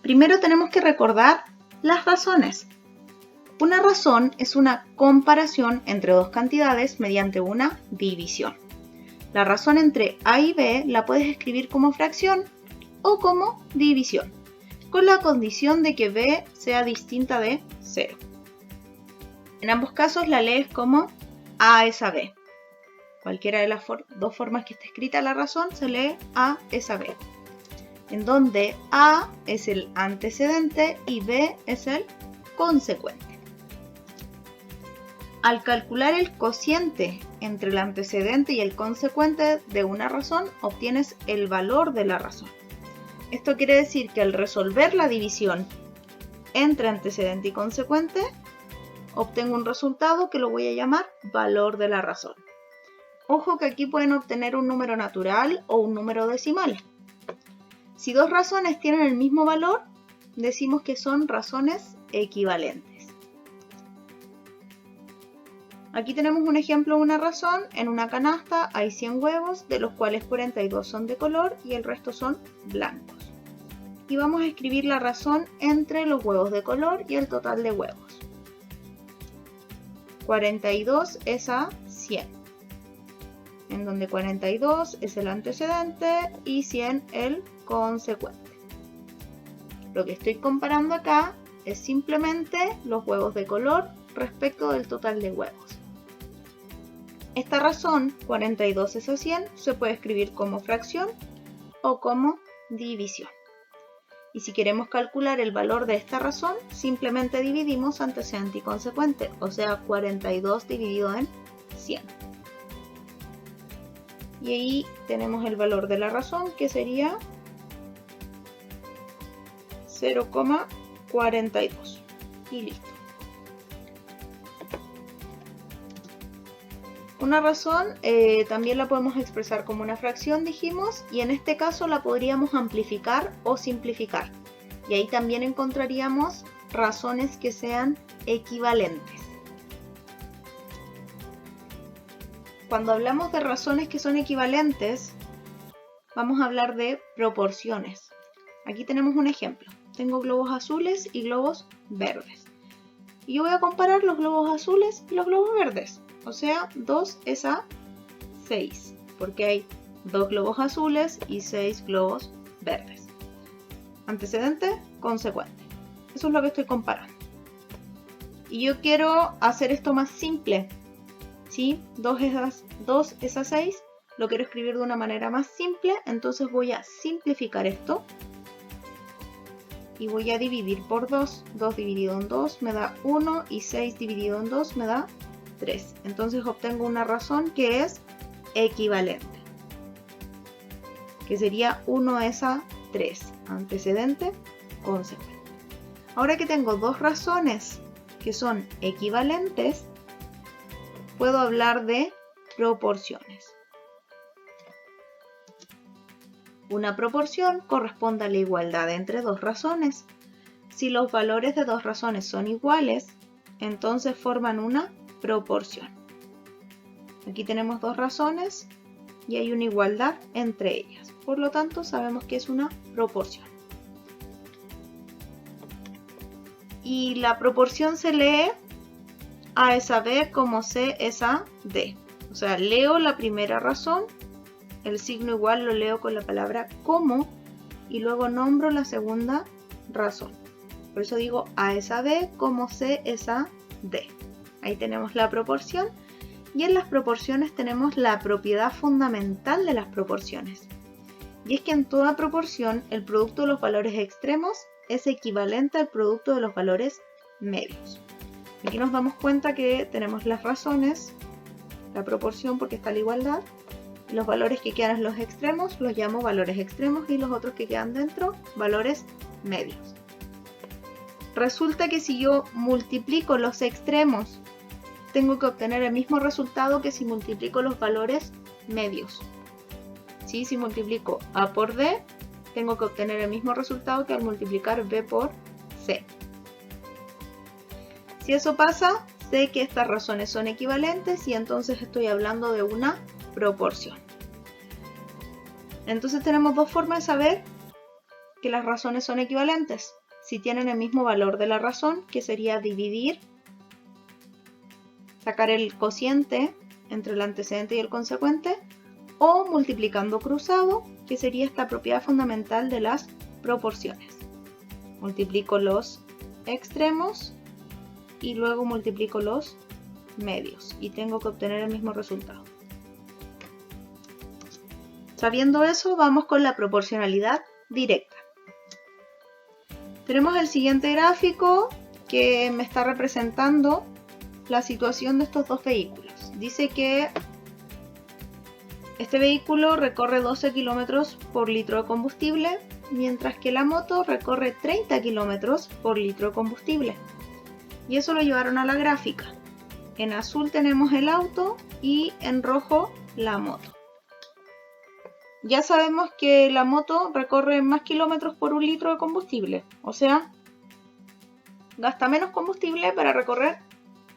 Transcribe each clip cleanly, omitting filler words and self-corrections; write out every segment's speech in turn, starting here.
Primero tenemos que recordar las razones. Una razón es una comparación entre dos cantidades mediante una división. La razón entre A y B la puedes escribir como fracción o como división, con la condición de que B sea distinta de 0. En ambos casos la lees como A es a B. Cualquiera de las dos formas que esté escrita la razón se lee A es a B, en donde A es el antecedente y B es el consecuente. Al calcular el cociente entre el antecedente y el consecuente de una razón, obtienes el valor de la razón. Esto quiere decir que al resolver la división entre antecedente y consecuente, obtengo un resultado que lo voy a llamar valor de la razón. Ojo que aquí pueden obtener un número natural o un número decimal. Si dos razones tienen el mismo valor, decimos que son razones equivalentes. Aquí tenemos un ejemplo de una razón. En una canasta hay 100 huevos, de los cuales 42 son de color y el resto son blancos. Y vamos a escribir la razón entre los huevos de color y el total de huevos. 42 es a 100, en donde 42 es el antecedente y 100 el consecuente. Lo que estoy comparando acá es simplemente los huevos de color respecto del total de huevos. Esta razón, 42 es a 100, se puede escribir como fracción o como división. Y si queremos calcular el valor de esta razón, simplemente dividimos antecedente y consecuente, o sea, 42 dividido en 100. Y ahí tenemos el valor de la razón, que sería 0,42. Y listo. Una razón también la podemos expresar como una fracción, dijimos, y en este caso la podríamos amplificar o simplificar. Y ahí también encontraríamos razones que sean equivalentes. Cuando hablamos de razones que son equivalentes, vamos a hablar de proporciones. Aquí tenemos un ejemplo. Tengo globos azules y globos verdes. Y yo voy a comparar los globos azules y los globos verdes. O sea, 2 es a 6, porque hay 2 globos azules y 6 globos verdes. Antecedente, consecuente. Eso es lo que estoy comparando. Y yo quiero hacer esto más simple. ¿Sí? 2 es a 6. Lo quiero escribir de una manera más simple. Entonces voy a simplificar esto. Y voy a dividir por 2. 2 dividido en 2 me da 1 y 6 dividido en 2 me da 3. Entonces obtengo una razón que es equivalente, que sería 1 es a 3, antecedente, consecuente. Ahora que tengo dos razones que son equivalentes, puedo hablar de proporciones. Una proporción corresponde a la igualdad entre dos razones. Si los valores de dos razones son iguales, entonces forman una proporción. Aquí tenemos dos razones y hay una igualdad entre ellas. Por lo tanto, sabemos que es una proporción. Y la proporción se lee A es a B como C es a D. O sea, leo la primera razón, el signo igual lo leo con la palabra como y luego nombro la segunda razón. Por eso digo A es a B como C es a D. Ahí tenemos la proporción y en las proporciones tenemos la propiedad fundamental de las proporciones. Y es que en toda proporción el producto de los valores extremos es equivalente al producto de los valores medios. Aquí nos damos cuenta que tenemos las razones, la proporción porque está la igualdad, y los valores que quedan en los extremos los llamo valores extremos y los otros que quedan dentro, valores medios. Resulta que si yo multiplico los extremos, tengo que obtener el mismo resultado que si multiplico los valores medios. ¿Sí? Si multiplico A por D, tengo que obtener el mismo resultado que al multiplicar B por C. Si eso pasa, sé que estas razones son equivalentes y entonces estoy hablando de una proporción. Entonces tenemos dos formas de saber que las razones son equivalentes. Si tienen el mismo valor de la razón, que sería dividir, sacar el cociente entre el antecedente y el consecuente, o multiplicando cruzado, que sería esta propiedad fundamental de las proporciones. Multiplico los extremos y luego multiplico los medios y tengo que obtener el mismo resultado. Sabiendo eso, vamos con la proporcionalidad directa. Tenemos el siguiente gráfico que me está representando la situación de estos dos vehículos. Dice que este vehículo recorre 12 km por litro de combustible, mientras que la moto recorre 30 km por litro de combustible. Y eso lo llevaron a la gráfica. En azul tenemos el auto y en rojo la moto. Ya sabemos que la moto recorre más kilómetros por un litro de combustible, o sea, gasta menos combustible para recorrer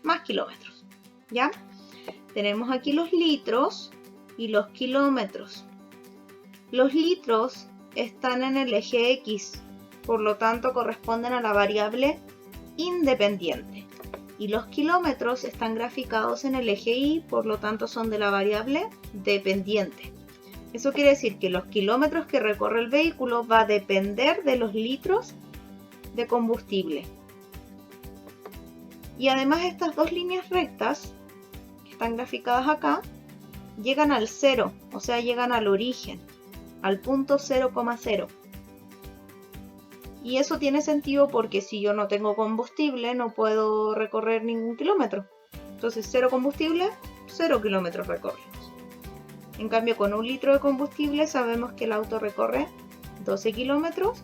más kilómetros. ¿Ya? Tenemos aquí los litros y los kilómetros. Los litros están en el eje X, por lo tanto corresponden a la variable independiente. Y los kilómetros están graficados en el eje Y, por lo tanto son de la variable dependiente. Eso quiere decir que los kilómetros que recorre el vehículo va a depender de los litros de combustible. Y además estas dos líneas rectas, que están graficadas acá, llegan al cero, o sea, llegan al origen, al punto 0,0. Y eso tiene sentido porque si yo no tengo combustible no puedo recorrer ningún kilómetro. Entonces 0 combustible, 0 kilómetros recorridos. En cambio con un litro de combustible sabemos que el auto recorre 12 kilómetros,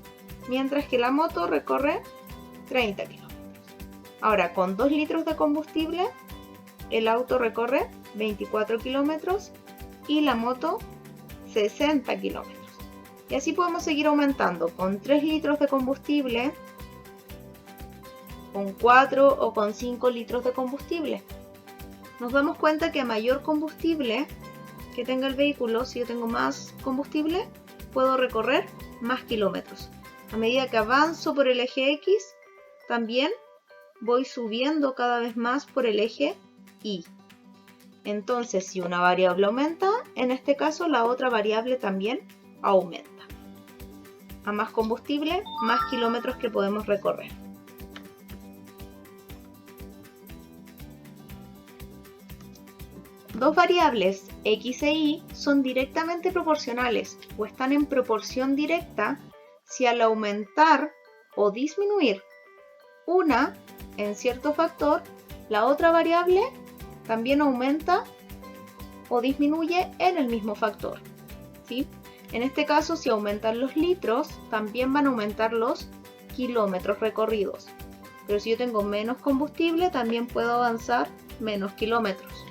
mientras que la moto recorre 30 kilómetros. Ahora con 2 litros de combustible el auto recorre 24 kilómetros y la moto 60 kilómetros. Y así podemos seguir aumentando con 3 litros de combustible, con 4 o con 5 litros de combustible. Nos damos cuenta que a mayor combustible que tenga el vehículo, si yo tengo más combustible, puedo recorrer más kilómetros. A medida que avanzo por el eje X, también voy subiendo cada vez más por el eje Y. Entonces, si una variable aumenta, en este caso la otra variable también aumenta. A más combustible, más kilómetros que podemos recorrer. Dos variables X e Y son directamente proporcionales o están en proporción directa si al aumentar o disminuir una en cierto factor, la otra variable también aumenta o disminuye en el mismo factor. ¿Sí? En este caso, si aumentan los litros, también van a aumentar los kilómetros recorridos. Pero si yo tengo menos combustible, también puedo avanzar menos kilómetros.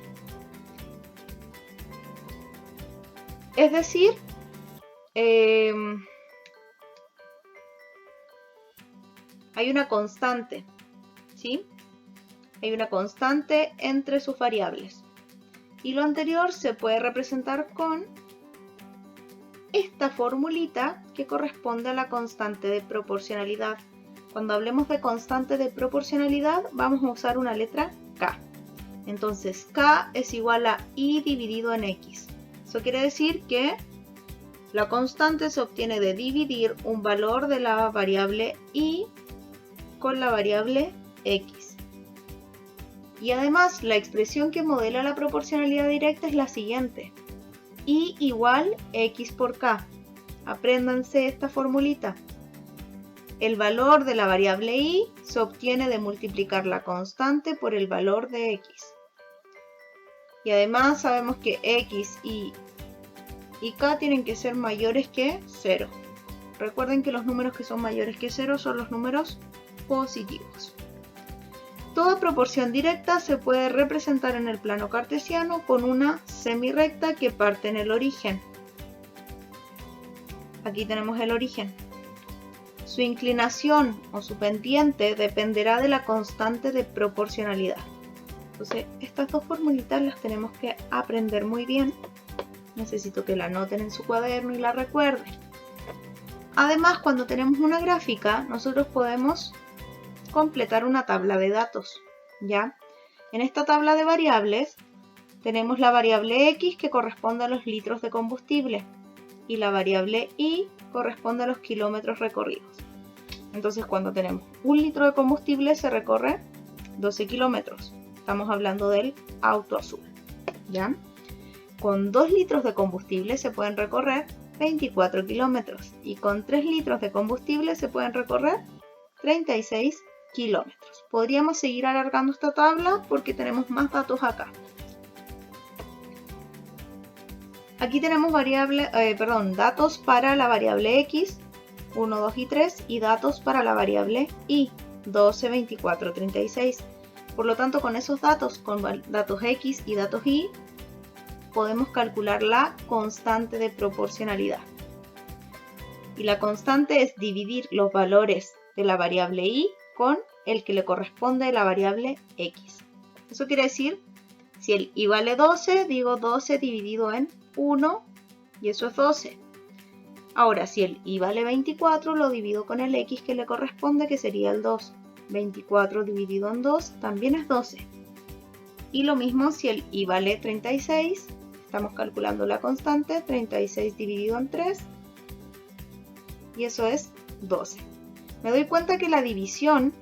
Es decir, hay una constante, ¿sí? Hay una constante entre sus variables. Y lo anterior se puede representar con esta formulita que corresponde a la constante de proporcionalidad. Cuando hablemos de constante de proporcionalidad, vamos a usar una letra K. Entonces, K es igual a Y dividido en X. Eso quiere decir que la constante se obtiene de dividir un valor de la variable Y con la variable X. Y además, la expresión que modela la proporcionalidad directa es la siguiente. Y igual X por K. Apréndanse esta formulita. El valor de la variable Y se obtiene de multiplicar la constante por el valor de X. Y además sabemos que X y K tienen que ser mayores que 0. Recuerden que los números que son mayores que 0 son los números positivos. Toda proporción directa se puede representar en el plano cartesiano con una semirrecta que parte en el origen. Aquí tenemos el origen. Su inclinación o su pendiente dependerá de la constante de proporcionalidad. Entonces, estas dos formulitas las tenemos que aprender muy bien. Necesito que la anoten en su cuaderno y la recuerden. Además, cuando tenemos una gráfica, nosotros podemos completar una tabla de datos, ¿ya? En esta tabla de variables tenemos la variable X que corresponde a los litros de combustible y la variable Y corresponde a los kilómetros recorridos. Entonces, cuando tenemos 1 litro de combustible se recorre 12 kilómetros. Estamos hablando del auto azul, ¿ya? Con 2 litros de combustible se pueden recorrer 24 kilómetros y con 3 litros de combustible se pueden recorrer 36 kilómetros. Podríamos seguir alargando esta tabla porque tenemos más datos acá. Aquí tenemos datos para la variable X, 1, 2 y 3, y datos para la variable Y, 12, 24, 36. Por lo tanto, con esos datos, con datos X y datos Y, podemos calcular la constante de proporcionalidad. Y la constante es dividir los valores de la variable Y con el que le corresponde a la variable X. Eso quiere decir, si el Y vale 12, digo 12 dividido en 1 y eso es 12. Ahora, si el Y vale 24, lo divido con el X que le corresponde, que sería el 2. 24 dividido en 2 también es 12. Y lo mismo si el Y vale 36, estamos calculando la constante, 36 dividido en 3, y eso es 12. Me doy cuenta que la división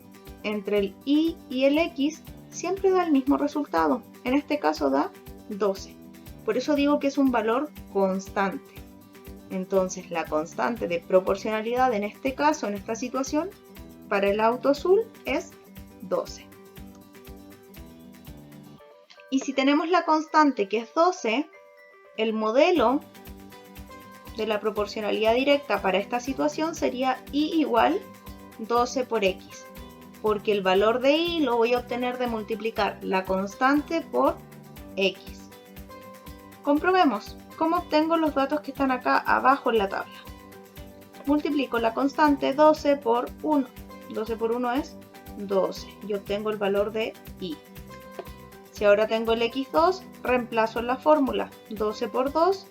entre el Y y el X siempre da el mismo resultado. En este caso da 12. Por eso digo que es un valor constante. Entonces la constante de proporcionalidad en este caso, en esta situación, para el auto azul es 12. Y si tenemos la constante que es 12, el modelo de la proporcionalidad directa para esta situación sería Y igual 12 por X, porque el valor de Y lo voy a obtener de multiplicar la constante por X. Comprobemos cómo obtengo los datos que están acá abajo en la tabla. Multiplico la constante 12 por 1. 12 por 1 es 12 y obtengo el valor de Y. Si ahora tengo el X2, reemplazo en la fórmula 12 por 2,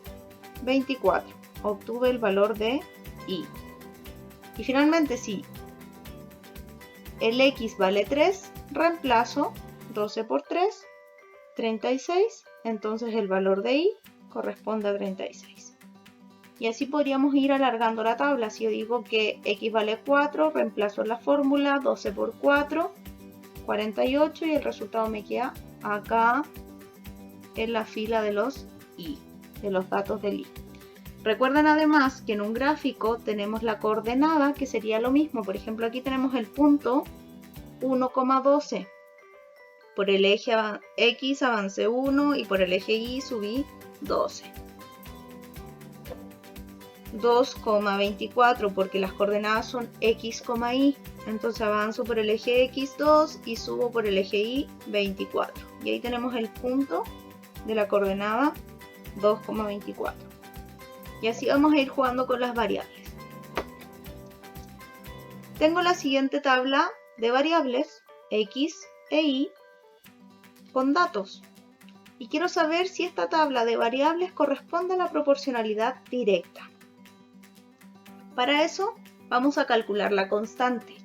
24. Obtuve el valor de Y. Y finalmente, si el X vale 3, reemplazo 12 por 3, 36. Entonces el valor de Y corresponde a 36. Y así podríamos ir alargando la tabla. Si yo digo que X vale 4, reemplazo en la fórmula 12 por 4, 48, y el resultado me queda acá en la fila de los Y, de los datos del Y. Recuerden además que en un gráfico tenemos la coordenada, que sería lo mismo. Por ejemplo, aquí tenemos el punto 1,12. Por el eje X avancé 1 y por el eje Y subí 12. 2,24 porque las coordenadas son X, Y. Entonces avanzo por el eje X2 y subo por el eje Y 24. Y ahí tenemos el punto de la coordenada 2,24. Y así vamos a ir jugando con las variables. Tengo la siguiente tabla de variables, X e Y, con datos. Y quiero saber si esta tabla de variables corresponde a la proporcionalidad directa. Para eso vamos a calcular la constante.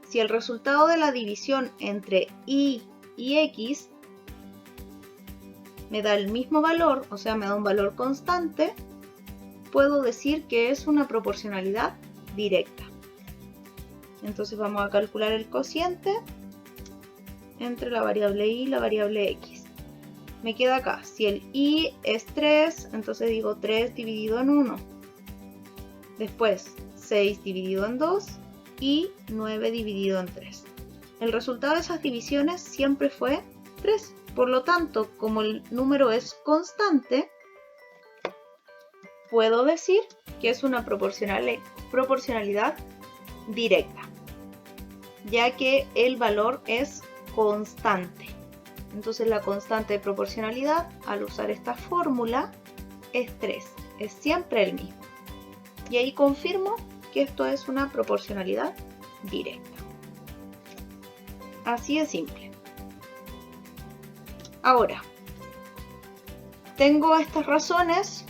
Si el resultado de la división entre Y y X me da el mismo valor, o sea, me da un valor constante, puedo decir que es una proporcionalidad directa. Entonces vamos a calcular el cociente entre la variable Y y la variable X. Me queda acá, si el Y es 3, entonces digo 3 dividido en 1. Después 6 dividido en 2 y 9 dividido en 3. El resultado de esas divisiones siempre fue 3. Por lo tanto, como el número es constante, puedo decir que es una proporcionalidad directa, ya que el valor es constante. Entonces la constante de proporcionalidad, al usar esta fórmula, es 3. Es siempre el mismo. Y ahí confirmo que esto es una proporcionalidad directa. Así de simple. Ahora, tengo estas razones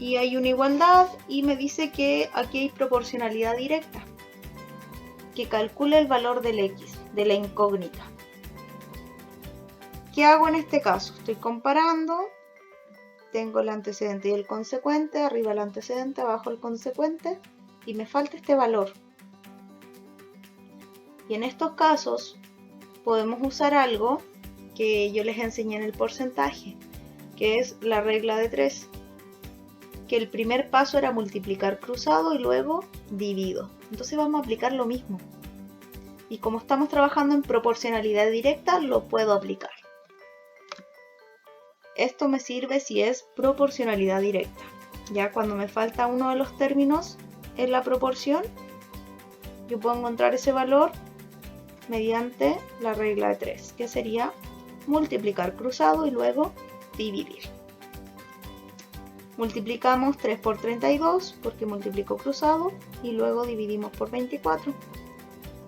y hay una igualdad y me dice que aquí hay proporcionalidad directa, que calcule el valor del x, de la incógnita. ¿Qué hago en este caso? Estoy comparando, tengo el antecedente y el consecuente, arriba el antecedente, abajo el consecuente, y me falta este valor. Y en estos casos podemos usar algo que yo les enseñé en el porcentaje, que es la regla de 3, que el primer paso era multiplicar cruzado y luego divido. Entonces vamos a aplicar lo mismo. Y como estamos trabajando en proporcionalidad directa, lo puedo aplicar. Esto me sirve si es proporcionalidad directa. Ya cuando me falta uno de los términos en la proporción, yo puedo encontrar ese valor mediante la regla de 3, que sería multiplicar cruzado y luego dividir. Multiplicamos 3 por 32 porque multiplico cruzado y luego dividimos por 24.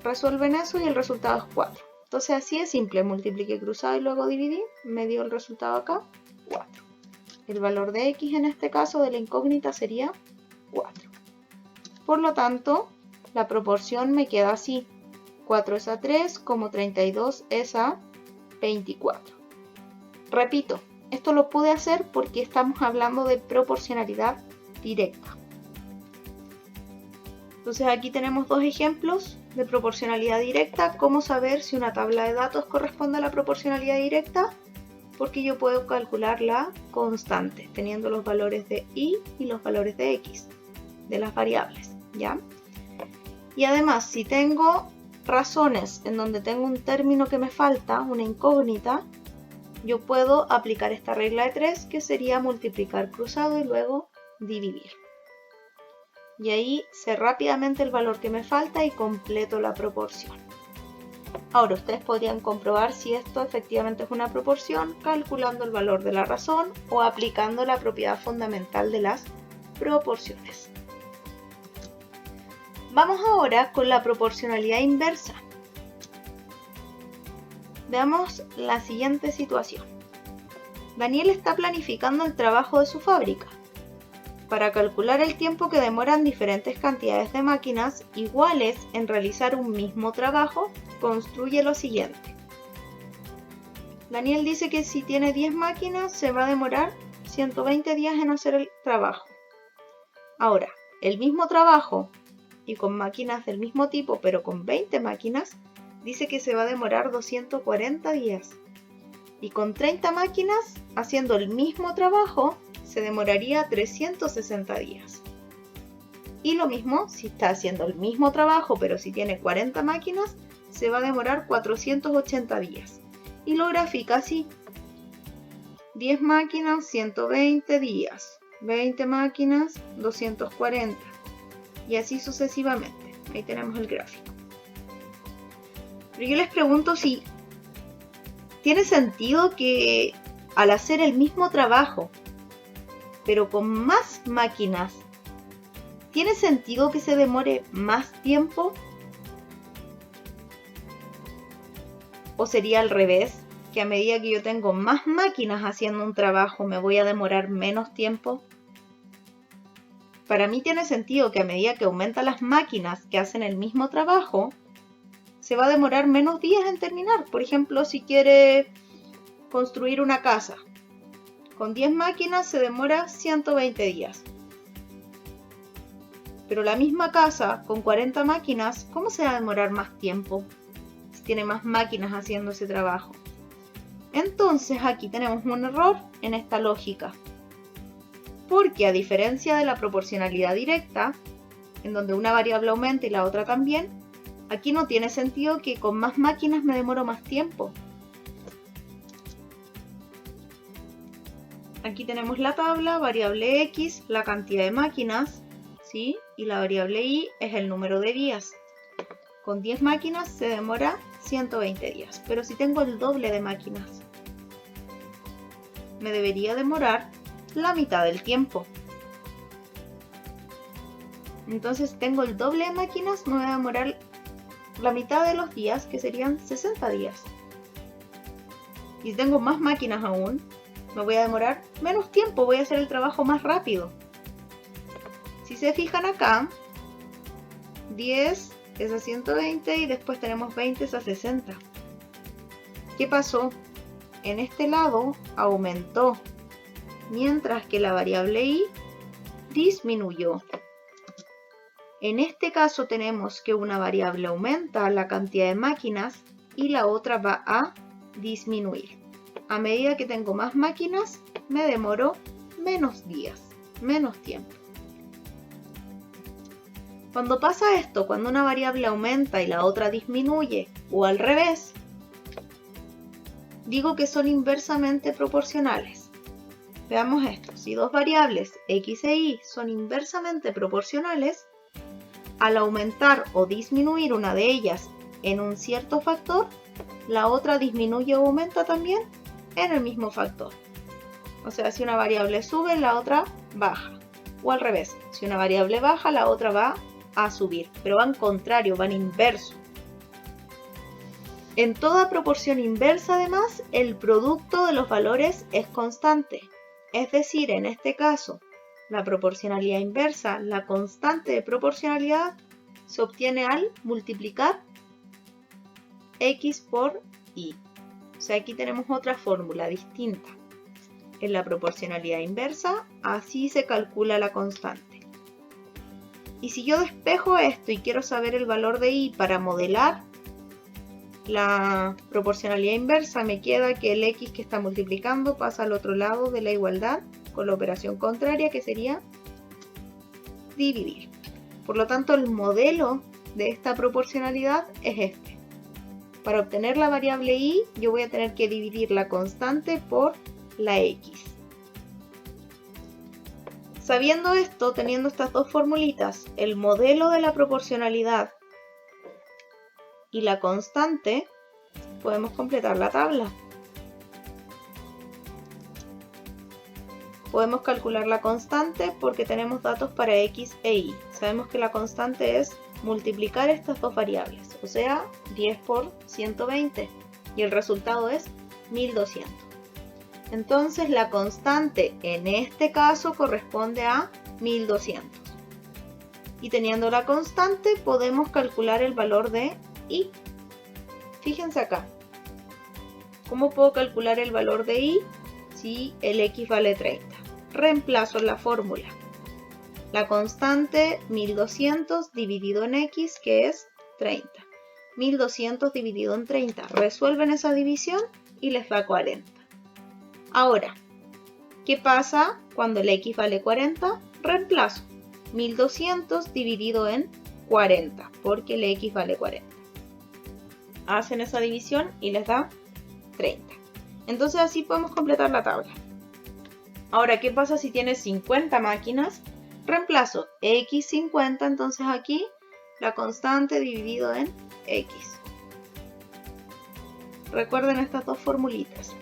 Resuelven eso y el resultado es 4. Entonces así es simple, multipliqué cruzado y luego dividí, me dio el resultado acá, 4. El valor de x en este caso de la incógnita sería 4. Por lo tanto, la proporción me queda así, 4 es a 3 como 32 es a 24. Repito, esto lo pude hacer porque estamos hablando de proporcionalidad directa. Entonces aquí tenemos dos ejemplos de proporcionalidad directa. ¿Cómo saber si una tabla de datos corresponde a la proporcionalidad directa? Porque yo puedo calcular la constante, teniendo los valores de y los valores de x, de las variables, ¿ya? Y además, si tengo razones en donde tengo un término que me falta, una incógnita, yo puedo aplicar esta regla de 3, que sería multiplicar cruzado y luego dividir. Y ahí sé rápidamente el valor que me falta y completo la proporción. Ahora ustedes podrían comprobar si esto efectivamente es una proporción calculando el valor de la razón o aplicando la propiedad fundamental de las proporciones. Vamos ahora con la proporcionalidad inversa. Veamos la siguiente situación. Daniel está planificando el trabajo de su fábrica. Para calcular el tiempo que demoran diferentes cantidades de máquinas iguales en realizar un mismo trabajo, construye lo siguiente. Daniel dice que si tiene 10 máquinas se va a demorar 120 días en hacer el trabajo. Ahora, el mismo trabajo y con máquinas del mismo tipo pero con 20 máquinas, dice que se va a demorar 240 días. Y con 30 máquinas haciendo el mismo trabajo, se demoraría 360 días. Y lo mismo, si está haciendo el mismo trabajo, pero si tiene 40 máquinas, se va a demorar 480 días. Y lo grafica así. 10 máquinas, 120 días. 20 máquinas, 240. Y así sucesivamente. Ahí tenemos el gráfico. Pero yo les pregunto si tiene sentido que al hacer el mismo trabajo, pero con más máquinas, ¿tiene sentido que se demore más tiempo? ¿O sería al revés? Que a medida que yo tengo más máquinas haciendo un trabajo, me voy a demorar menos tiempo. Para mí tiene sentido que a medida que aumentan las máquinas que hacen el mismo trabajo, se va a demorar menos días en terminar. Por ejemplo, si quiere construir una casa, con 10 máquinas se demora 120 días. Pero la misma casa con 40 máquinas, ¿cómo se va a demorar más tiempo? Si tiene más máquinas haciendo ese trabajo. Entonces aquí tenemos un error en esta lógica. Porque a diferencia de la proporcionalidad directa, en donde una variable aumenta y la otra también, aquí no tiene sentido que con más máquinas me demoro más tiempo. Aquí tenemos la tabla, variable x, la cantidad de máquinas, ¿sí? Y la variable y es el número de días. Con 10 máquinas se demora 120 días, pero si tengo el doble de máquinas, me debería demorar la mitad del tiempo. Entonces, si tengo el doble de máquinas, me va a demorar la mitad de los días, que serían 60 días. Y si tengo más máquinas aún, me voy a demorar menos tiempo, voy a hacer el trabajo más rápido. Si se fijan acá, 10 es a 120 y después tenemos 20 es a 60. ¿Qué pasó? En este lado aumentó, mientras que la variable y disminuyó. En este caso tenemos que una variable aumenta la cantidad de máquinas y la otra va a disminuir. A medida que tengo más máquinas, me demoro menos días, menos tiempo. Cuando pasa esto, cuando una variable aumenta y la otra disminuye, o al revés, digo que son inversamente proporcionales. Veamos esto. Si dos variables x e y son inversamente proporcionales, al aumentar o disminuir una de ellas en un cierto factor, la otra disminuye o aumenta también en el mismo factor. O sea, si una variable sube, la otra baja. O al revés, si una variable baja, la otra va a subir. Pero van contrario, van inverso. En toda proporción inversa, además, el producto de los valores es constante. Es decir, en este caso, la proporcionalidad inversa, la constante de proporcionalidad, se obtiene al multiplicar x por y. O sea, aquí tenemos otra fórmula distinta. En la proporcionalidad inversa, así se calcula la constante. Y si yo despejo esto y quiero saber el valor de y para modelar la proporcionalidad inversa, me queda que el x que está multiplicando pasa al otro lado de la igualdad con la operación contraria, que sería dividir. Por lo tanto, el modelo de esta proporcionalidad es este. Para obtener la variable y, yo voy a tener que dividir la constante por la x. Sabiendo esto, teniendo estas dos formulitas, el modelo de la proporcionalidad y la constante, podemos completar la tabla. Podemos calcular la constante porque tenemos datos para x e y. Sabemos que la constante es multiplicar estas dos variables, o sea, 10 por 120, y el resultado es 1200. Entonces la constante en este caso corresponde a 1200. Y teniendo la constante podemos calcular el valor de y. Fíjense acá. ¿Cómo puedo calcular el valor de y si el x vale 30? Reemplazo la fórmula. La constante 1200 dividido en x, que es 30. 1200 dividido en 30. Resuelven esa división y les da 40. Ahora, ¿qué pasa cuando el x vale 40? Reemplazo. 1200 dividido en 40, porque el x vale 40. Hacen esa división y les da 30. Entonces así podemos completar la tabla. Ahora, ¿qué pasa si tienes 50 máquinas? Reemplazo x50, entonces aquí la constante dividido en x. Recuerden estas dos formulitas.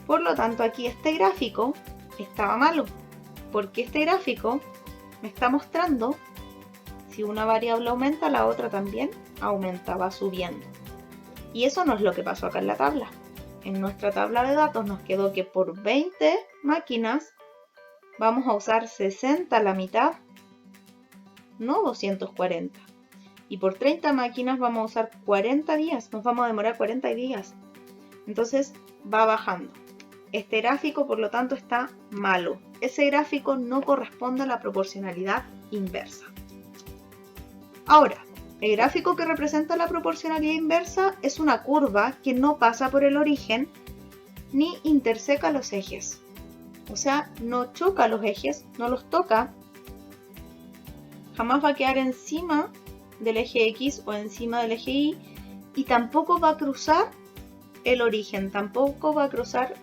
Por lo tanto, aquí este gráfico estaba malo, porque este gráfico me está mostrando si una variable aumenta, la otra también aumenta, va subiendo. Y eso no es lo que pasó acá en la tabla. En nuestra tabla de datos nos quedó que por 20 máquinas vamos a usar 60 a la mitad, no 240. Y por 30 máquinas vamos a usar 40 días, nos vamos a demorar 40 días. Entonces va bajando. Este gráfico, por lo tanto, está malo. Ese gráfico no corresponde a la proporcionalidad inversa. Ahora, el gráfico que representa la proporcionalidad inversa es una curva que no pasa por el origen ni interseca los ejes. O sea, no choca los ejes, no los toca. Jamás va a quedar encima del eje X o encima del eje Y, y tampoco va a cruzar el origen, tampoco va a cruzar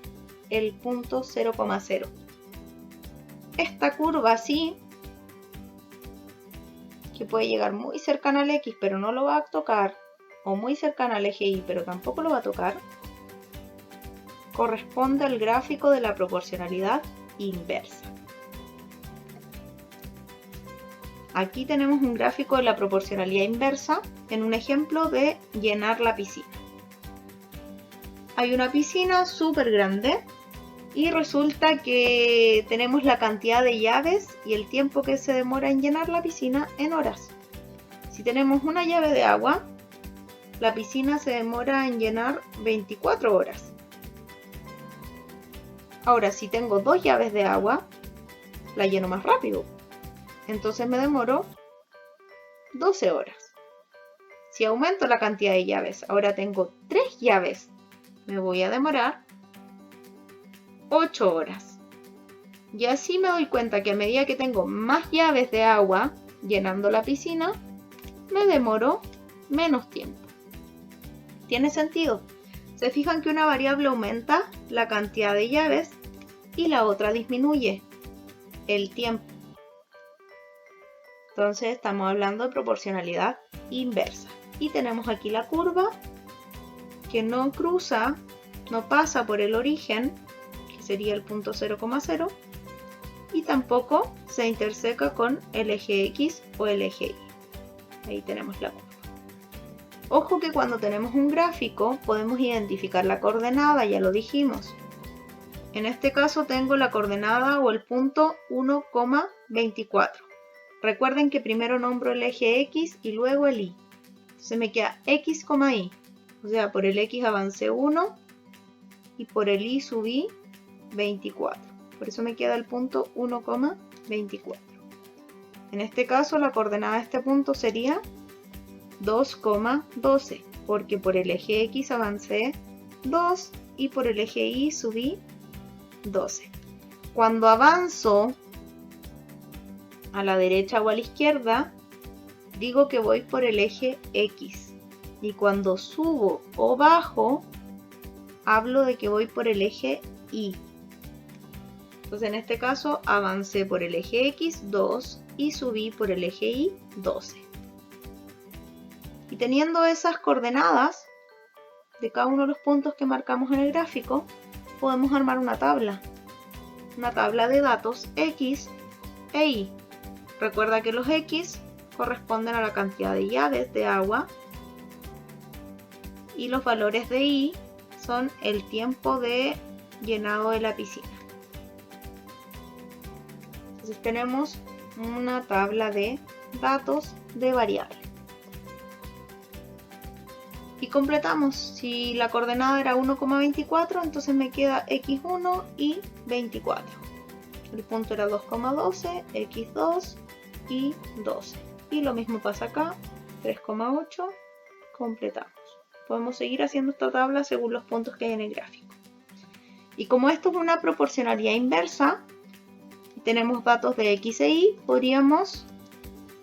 el punto 0,0. Esta curva así, que puede llegar muy cercana al X pero no lo va a tocar, o muy cercana al eje Y pero tampoco lo va a tocar, corresponde al gráfico de la proporcionalidad inversa. Aquí tenemos un gráfico de la proporcionalidad inversa en un ejemplo de llenar la piscina. Hay una piscina súper grande Y resulta que tenemos la cantidad de llaves y el tiempo que se demora en llenar la piscina en horas. Si tenemos una llave de agua, la piscina se demora en llenar 24 horas. Ahora, si tengo 2 llaves de agua, la lleno más rápido. Entonces me demoro 12 horas. Si aumento la cantidad de llaves, ahora tengo 3 llaves, me voy a demorar 8 horas. Y así me doy cuenta que a medida que tengo más llaves de agua llenando la piscina, me demoro menos tiempo. ¿Tiene sentido? Se fijan que una variable aumenta la cantidad de llaves y la otra disminuye el tiempo. Entonces estamos hablando de proporcionalidad inversa. Y tenemos aquí la curva que no cruza, no pasa por el origen, que sería el punto 0,0, y tampoco se interseca con el eje X o el eje Y. Ahí tenemos la curva. Ojo que cuando tenemos un gráfico podemos identificar la coordenada, ya lo dijimos. En este caso tengo la coordenada o el punto 1,24. Recuerden que primero nombro el eje X y luego el Y. Entonces me queda X, Y. O sea, por el X avancé 1 y por el Y subí 24. Por eso me queda el punto 1,24. En este caso la coordenada de este punto sería 2,12, porque por el eje X avancé 2 y por el eje Y subí 12. Cuando avanzo a la derecha o a la izquierda, digo que voy por el eje X. Y cuando subo o bajo, hablo de que voy por el eje Y. Entonces en este caso avancé por el eje X 2 y subí por el eje Y 12. Y teniendo esas coordenadas de cada uno de los puntos que marcamos en el gráfico, podemos armar una tabla de datos X e Y. Recuerda que los X corresponden a la cantidad de llaves de agua y los valores de Y son el tiempo de llenado de la piscina. Entonces tenemos una tabla de datos de variables. Y completamos. Si la coordenada era 1,24, entonces me queda x1 y 24. El punto era 2,12, x2 y 12. Y lo mismo pasa acá, 3,8, completamos. Podemos seguir haciendo esta tabla según los puntos que hay en el gráfico. Y como esto es una proporcionalidad inversa, y tenemos datos de x e y, podríamos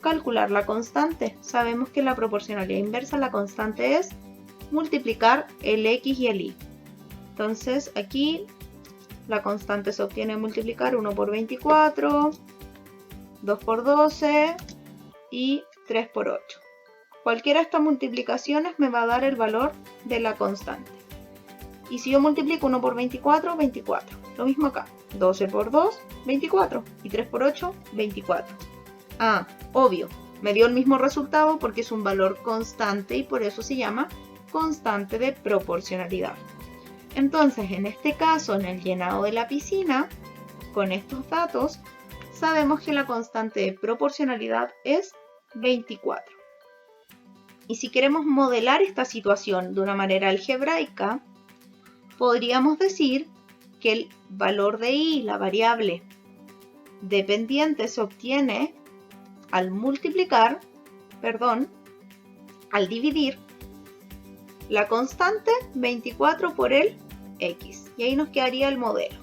calcular la constante. Sabemos que en la proporcionalidad inversa la constante es multiplicar el x y el y. Entonces aquí la constante se obtiene al multiplicar 1 por 24, 2 por 12 y 3 por 8. Cualquiera de estas multiplicaciones me va a dar el valor de la constante. Y si yo multiplico 1 por 24, 24. Lo mismo acá. 12 por 2, 24. Y 3 por 8, 24. Ah, obvio. Me dio el mismo resultado porque es un valor constante y por eso se llama constante de proporcionalidad. Entonces, en este caso, en el llenado de la piscina, con estos datos, sabemos que la constante de proporcionalidad es 24. Y si queremos modelar esta situación de una manera algebraica, podríamos decir que el valor de y, la variable dependiente, se obtiene al dividir la constante 24 por el x. Y ahí nos quedaría el modelo.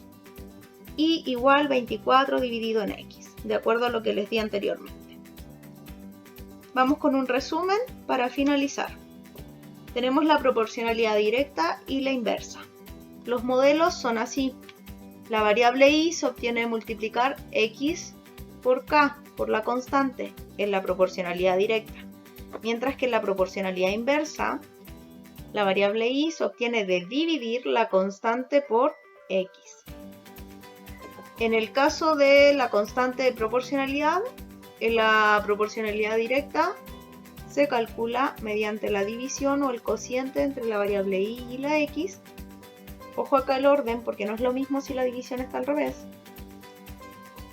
Y igual 24 dividido en x, de acuerdo a lo que les di anteriormente. Vamos con un resumen para finalizar. Tenemos la proporcionalidad directa y la inversa. Los modelos son así. La variable y se obtiene de multiplicar x por k, por la constante, en la proporcionalidad directa. Mientras que en la proporcionalidad inversa, la variable y se obtiene de dividir la constante por x. En el caso de la constante de proporcionalidad, en la proporcionalidad directa se calcula mediante la división o el cociente entre la variable y la x. Ojo acá el orden, porque no es lo mismo si la división está al revés.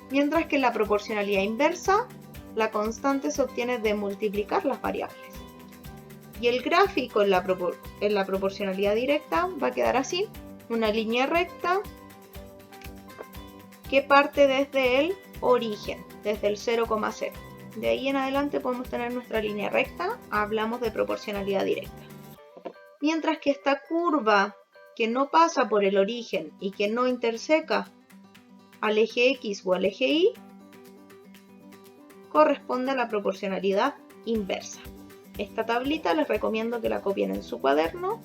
Mientras que en la proporcionalidad inversa, la constante se obtiene de multiplicar las variables. Y el gráfico en la proporcionalidad directa va a quedar así, una línea recta que parte desde el origen, desde el 0,0. De ahí en adelante podemos tener nuestra línea recta, hablamos de proporcionalidad directa. Mientras que esta curva que no pasa por el origen y que no interseca al eje X o al eje Y, corresponde a la proporcionalidad inversa. Esta tablita les recomiendo que la copien en su cuaderno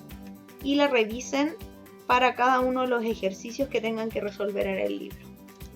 y la revisen para cada uno de los ejercicios que tengan que resolver en el libro.